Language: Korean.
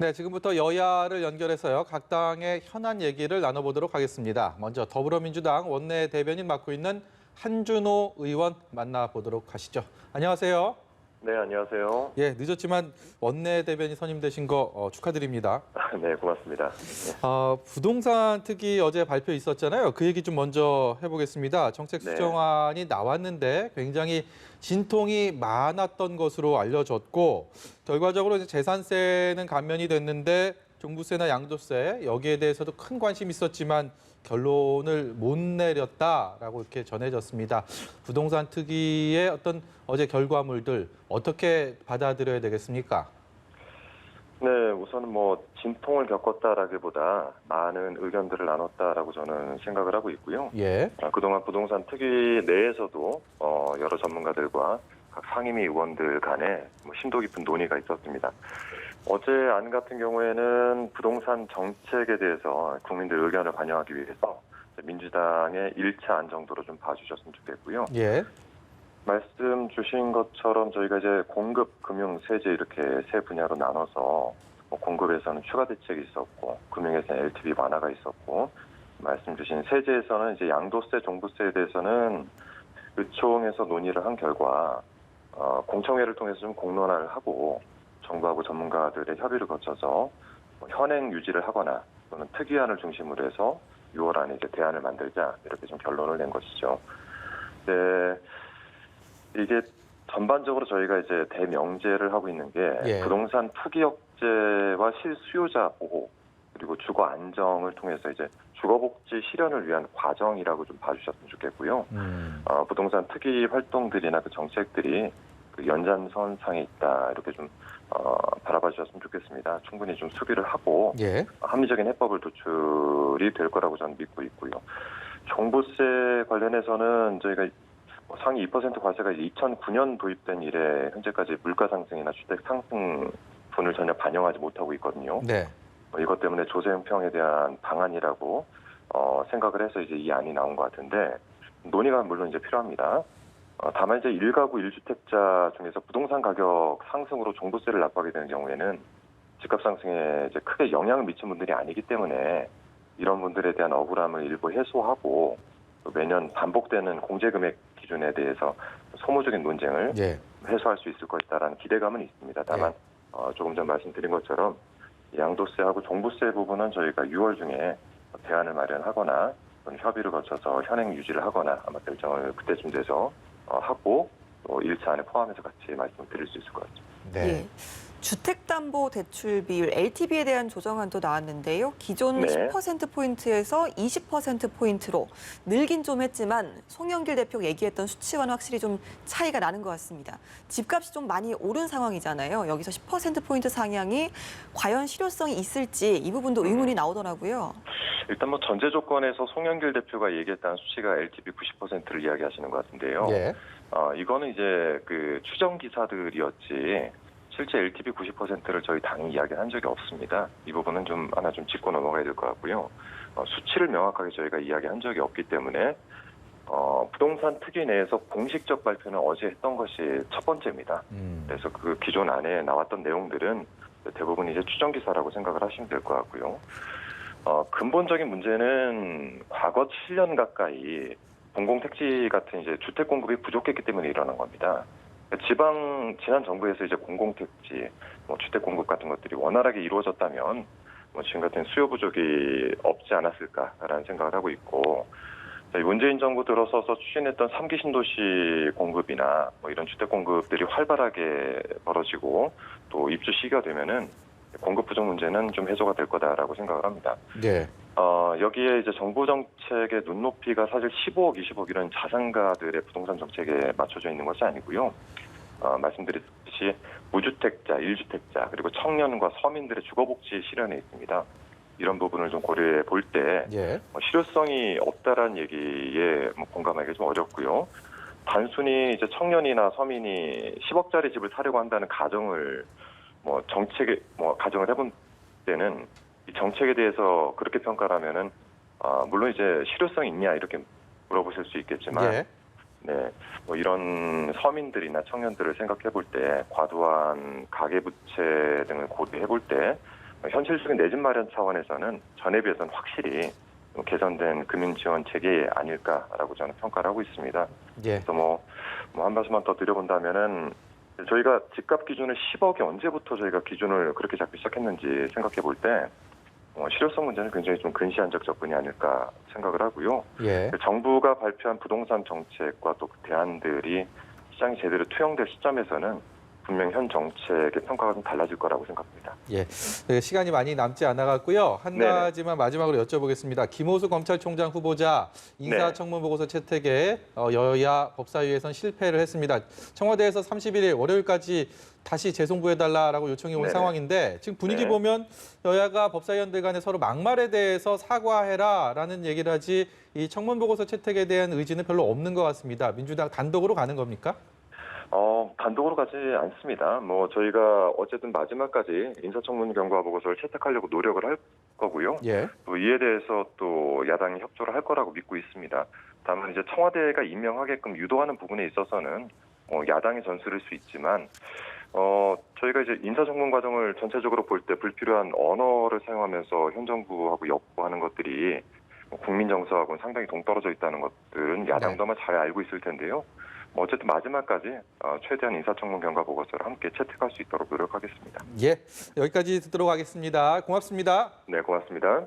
네, 지금부터 여야를 연결해서요. 각 당의 현안 얘기를 나눠보도록 하겠습니다. 먼저 더불어민주당 원내대변인 맡고 있는 한준호 의원 만나보도록 하시죠. 안녕하세요. 네, 안녕하세요. 예, 늦었지만 원내대변인 선임되신 거 축하드립니다. 네, 고맙습니다. 네. 부동산 특위 어제 발표 있었잖아요. 그 얘기 좀 먼저 해보겠습니다. 정책 네. 수정안이 나왔는데 굉장히 진통이 많았던 것으로 알려졌고 결과적으로 이제 재산세는 감면이 됐는데 종부세나 양도세 여기에 대해서도 큰 관심이 있었지만 결론을 못 내렸다라고 이렇게 전해졌습니다. 부동산 특위의 어떤 어제 결과물들 어떻게 받아들여야 되겠습니까? 네, 우선은 진통을 겪었다라기보다 많은 의견들을 나눴다라고 저는 생각을 하고 있고요. 예. 그동안 부동산 특위 내에서도 여러 전문가들과 각 상임위 의원들 간에 심도 깊은 논의가 있었습니다. 어제 안 같은 경우에는 부동산 정책에 대해서 국민들 의견을 반영하기 위해서 민주당의 1차 안 정도로 좀 봐주셨으면 좋겠고요. 예. 말씀 주신 것처럼 저희가 이제 공급, 금융, 세제 이렇게 세 분야로 나눠서 공급에서는 추가 대책이 있었고, 금융에서는 LTV 완화가 있었고, 말씀 주신 세제에서는 이제 양도세, 종부세에 대해서는 의총에서 논의를 한 결과 공청회를 통해서 좀 공론화를 하고 정부하고 전문가들의 협의를 거쳐서 현행 유지를 하거나 또는 특위안을 중심으로 해서 6월 안에 이제 대안을 만들자 이렇게 좀 결론을 낸 것이죠. 네. 이게 전반적으로 저희가 이제 대명제를 하고 있는 게 예. 부동산 투기 억제와 실수요자 보호 그리고 주거 안정을 통해서 이제 주거복지 실현을 위한 과정이라고 좀 봐주셨으면 좋겠고요. 부동산 투기 활동들이나 그 정책들이 그 연장선상에 있다 이렇게 좀 바라봐 주셨으면 좋겠습니다. 충분히 좀 수비를 하고 예. 합리적인 해법을 도출이 될 거라고 저는 믿고 있고요. 종부세 관련해서는 저희가 상위 2% 과세가 2009년 도입된 이래 현재까지 물가 상승이나 주택 상승분을 전혀 반영하지 못하고 있거든요. 네. 이것 때문에 조세 형평에 대한 방안이라고 생각을 해서 이제 이 안이 나온 것 같은데 논의가 물론 이제 필요합니다. 다만 이제 1가구 1주택자 중에서 부동산 가격 상승으로 종부세를 납부하게 되는 경우에는 집값 상승에 이제 크게 영향을 미친 분들이 아니기 때문에 이런 분들에 대한 억울함을 일부 해소하고 또 매년 반복되는 공제금액 기준에 대해서 소모적인 논쟁을 예. 해소할 수 있을 것이다라는 기대감은 있습니다. 다만 조금 전 말씀드린 것처럼 양도세하고 종부세 부분은 저희가 6월 중에 대안을 마련하거나 또는 협의를 거쳐서 현행 유지를 하거나 아마 결정을 그때쯤 돼서 하고 또 1차 안에 포함해서 같이 말씀드릴 수 있을 것 같습니다. 네. 예. 주택담보대출 비율 LTV에 대한 조정안도 나왔는데요. 기존 네. 10%포인트에서 20%포인트로 늘긴 좀 했지만 송영길 대표가 얘기했던 수치와는 확실히 좀 차이가 나는 것 같습니다. 집값이 좀 많이 오른 상황이잖아요. 여기서 10%포인트 상향이 과연 실효성이 있을지 이 부분도 의문이 나오더라고요. 일단 전제 조건에서 송영길 대표가 얘기했다는 수치가 LTV 90%를 이야기하시는 것 같은데요. 예. 이거는 이제 그 추정 기사들이었지 실제 LTV 90%를 저희 당이 이야기한 적이 없습니다. 이 부분은 하나 짚고 넘어가야 될 것 같고요. 수치를 명확하게 저희가 이야기한 적이 없기 때문에 부동산 특위 내에서 공식적 발표는 어제 했던 것이 첫 번째입니다. 그래서 그 기존 안에 나왔던 내용들은 대부분 이제 추정 기사라고 생각을 하시면 될 것 같고요. 근본적인 문제는 과거 7년 가까이 공공택지 같은 이제 주택 공급이 부족했기 때문에 일어난 겁니다. 지난 정부에서 이제 공공택지, 주택 공급 같은 것들이 원활하게 이루어졌다면 지금 같은 수요 부족이 없지 않았을까라는 생각을 하고 있고, 문재인 정부 들어서서 추진했던 3기 신도시 공급이나 이런 주택 공급들이 활발하게 벌어지고 또 입주 시기가 되면은 공급 부족 문제는 좀 해소가 될 거다라고 생각을 합니다. 네. 여기에 이제 정부 정책의 눈높이가 사실 15억, 20억 이런 자산가들의 부동산 정책에 맞춰져 있는 것이 아니고요. 말씀드렸듯이 무주택자, 1주택자, 그리고 청년과 서민들의 주거복지 실현에 있습니다. 이런 부분을 좀 고려해 볼 때 실효성이 없다라는 얘기에 공감하기가 좀 어렵고요. 단순히 이제 청년이나 서민이 10억짜리 집을 사려고 한다는 가정을 가정을 해본 때는 이 정책에 대해서 그렇게 평가를 하면은 물론 이제 실효성이 있냐 이렇게 물어보실 수 있겠지만 네, 이런 서민들이나 청년들을 생각해 볼 때 과도한 가계부채 등을 고려해 볼 때 현실적인 내 집 마련 차원에서는 전에 비해서는 확실히 개선된 금융 지원 체계 아닐까라고 저는 평가를 하고 있습니다. 예. 그래서 한 말씀만 더 드려본다면은 저희가 집값 기준을 10억이 언제부터 저희가 기준을 그렇게 잡기 시작했는지 생각해 볼 때 실효성 문제는 굉장히 좀 근시안적 접근이 아닐까 생각을 하고요. 예. 정부가 발표한 부동산 정책과 또 그 대안들이 시장이 제대로 투영될 시점에서는 분명 현 정책의 평가가 좀 달라질 거라고 생각합니다. 예. 시간이 많이 남지 않아갔고요. 한 네네. 가지만 마지막으로 여쭤보겠습니다. 김호수 검찰총장 후보자 인사청문 보고서 채택에 여야 법사위에선 실패를 했습니다. 청와대에서 31일 월요일까지 다시 재송부해달라라고 요청이 온 네네. 상황인데 지금 분위기 네. 보면 여야가 법사위원들 간에 서로 막말에 대해서 사과해라라는 얘기를 하지 이 청문 보고서 채택에 대한 의지는 별로 없는 것 같습니다. 민주당 단독으로 가는 겁니까? 단독으로 가지 않습니다. 저희가 어쨌든 마지막까지 인사청문 경과 보고서를 채택하려고 노력을 할 거고요. 예. 또 이에 대해서 또 야당이 협조를 할 거라고 믿고 있습니다. 다만 이제 청와대가 임명하게끔 유도하는 부분에 있어서는 야당의 전술일 수 있지만 저희가 이제 인사청문 과정을 전체적으로 볼 때 불필요한 언어를 사용하면서 현 정부하고 엮고하는 것들이 국민 정서하고는 상당히 동떨어져 있다는 것들은 야당도 아마 잘 알고 있을 텐데요. 어쨌든 마지막까지 최대한 인사청문 경과 보고서를 함께 채택할 수 있도록 노력하겠습니다. 예. 여기까지 듣도록 하겠습니다. 고맙습니다. 네, 고맙습니다.